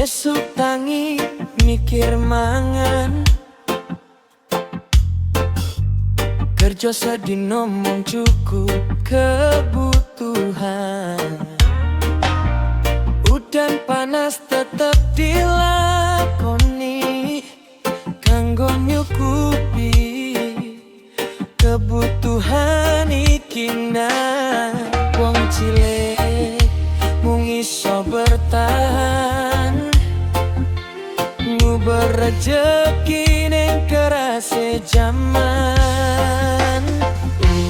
Esuk tangi mikir mangan, kerja sedino mung cukup kebutuhan. Udan panas tetep dilakoni kanggo nyukupi kebutuhan iki. Wong cilik mung iso bertahan, nguber rejeki ning kerase jaman.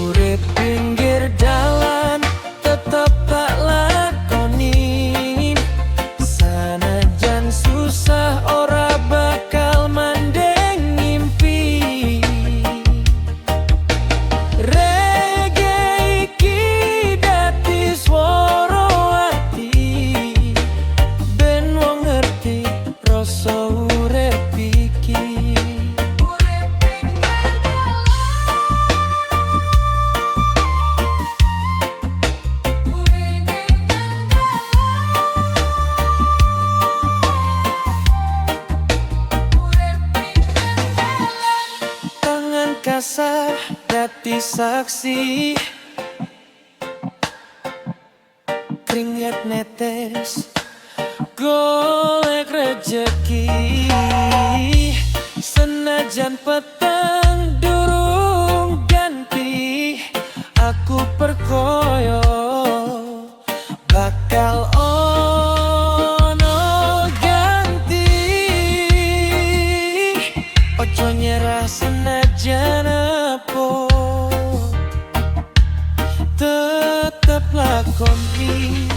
Urip pinggir dalan tetep tak lakoni, sanajan susah ora bakal mandeng ngimpi. Reggae iki dadi swara ati, ben wong ngerti rasa urip iki. Kasar dadi saksi, keringet netes golek rejeki. Senajan peteng durung ganti, aku perkoyo bakal ono ganti. Ojo nyerah senajan apa, tetep lakoni,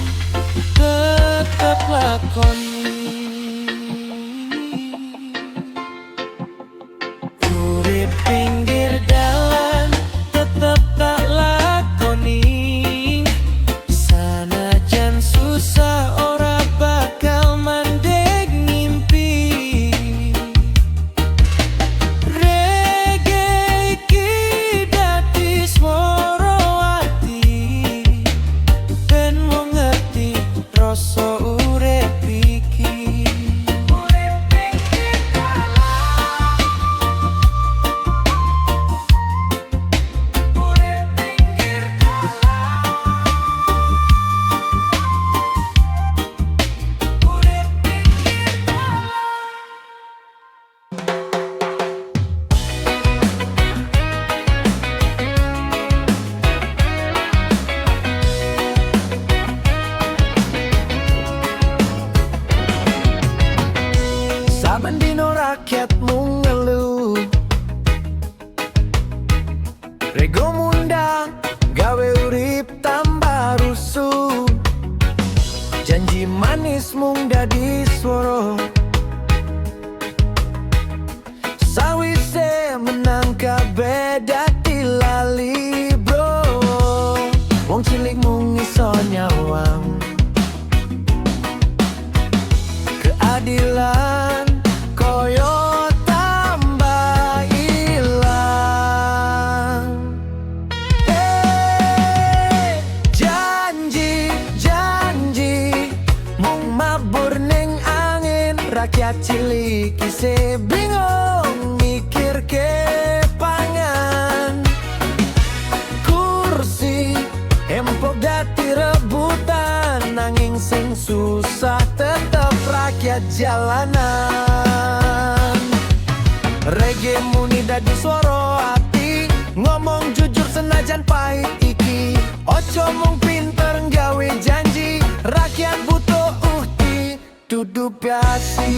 tetep lakoni. Urip pinggir dalan tetep tak lakoni, sanajan susah ora bakal mandeg ngimpi. Reggae iki dadi swara ati, ben wong ngerti rasa urip iki. Urip pinggir dalan, urip pinggir dalan, urip pinggir dalan. Saben dino rakyatmu ngeluh, rego mundang gawe urip tambah rusuh. Janji manis mung dadi swara, sawise menang kabeh dadi lali bro. Wong cilik mung iso nyawang keadilan koyo tambah ilang. Hey, janji, janji mung mabur ning angin. Rakyat cilik isih bingung mikir ke pangan. Kursi empok dadi rebutan, nanging sing susah tetep rakyat jalanan. Reggae muni dadi swara ati, ngomong jujur senajan pahit iki. Ojo mung pinter nggawe janji, rakyat butuh ukti dudu piasi.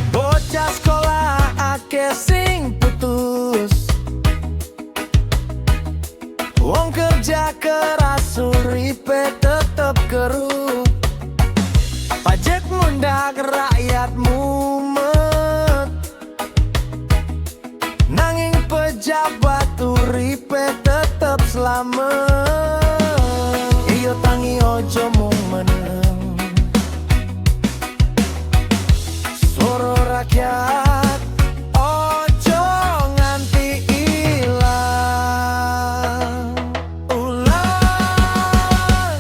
Bocah sekolah akeh sing putus, wong kerja keras uripe tetep keruh. Pajak ngundak rakyat mumet, nanging pejabat uripe tetep selamat. Iyo tangi ojo mung meneng, suara rakyat ojo nganti ilang. Ulang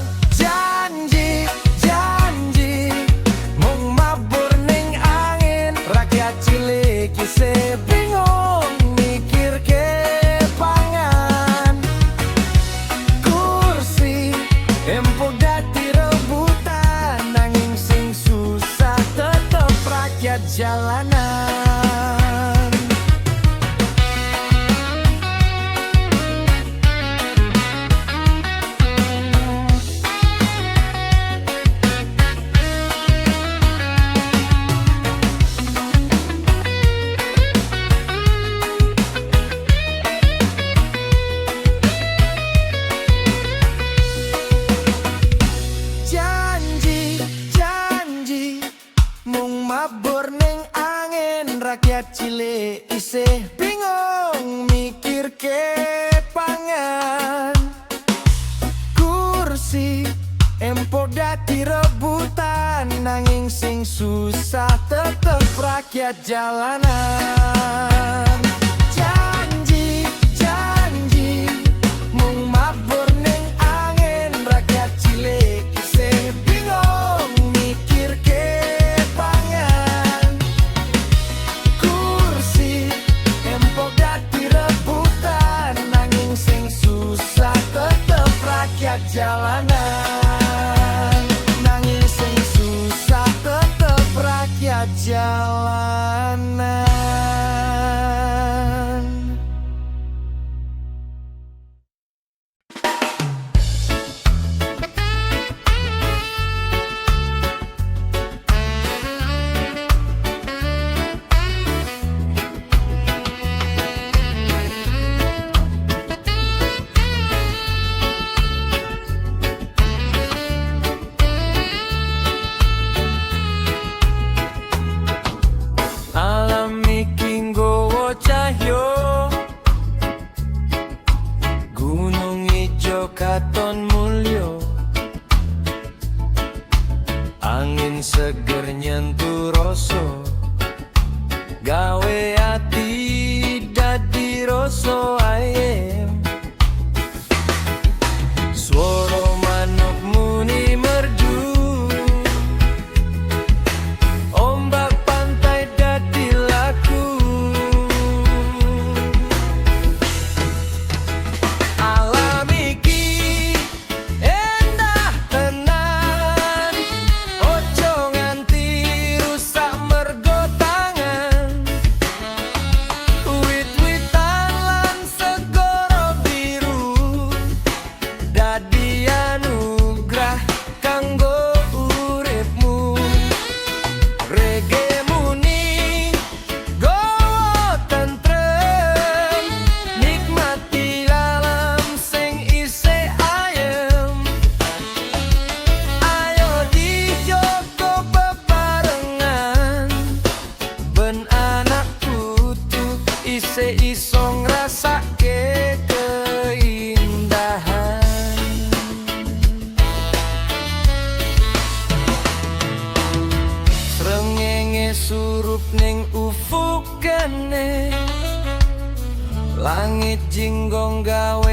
jalanan. Mabur ning angin, rakyat cilik isih bingung mikir ke pangan. Kursi empok dadi rebutan, nanging sing susah tetep rakyat jalanan. Janji, janji, mung mabur ning angin, rakyat cilik isih bingung mikir ke jalanan. Nanging sing susah tetep rakyat jalanan. Katon mulyo, angin seger nyentuh rasa, gawe ati dadi rasa ayem. Swara manuk muni merdu, ombak pantai dadi laku. Iso ngrasake keindahan. Srengenge surup ning ufuk kene, langit jinggong gawe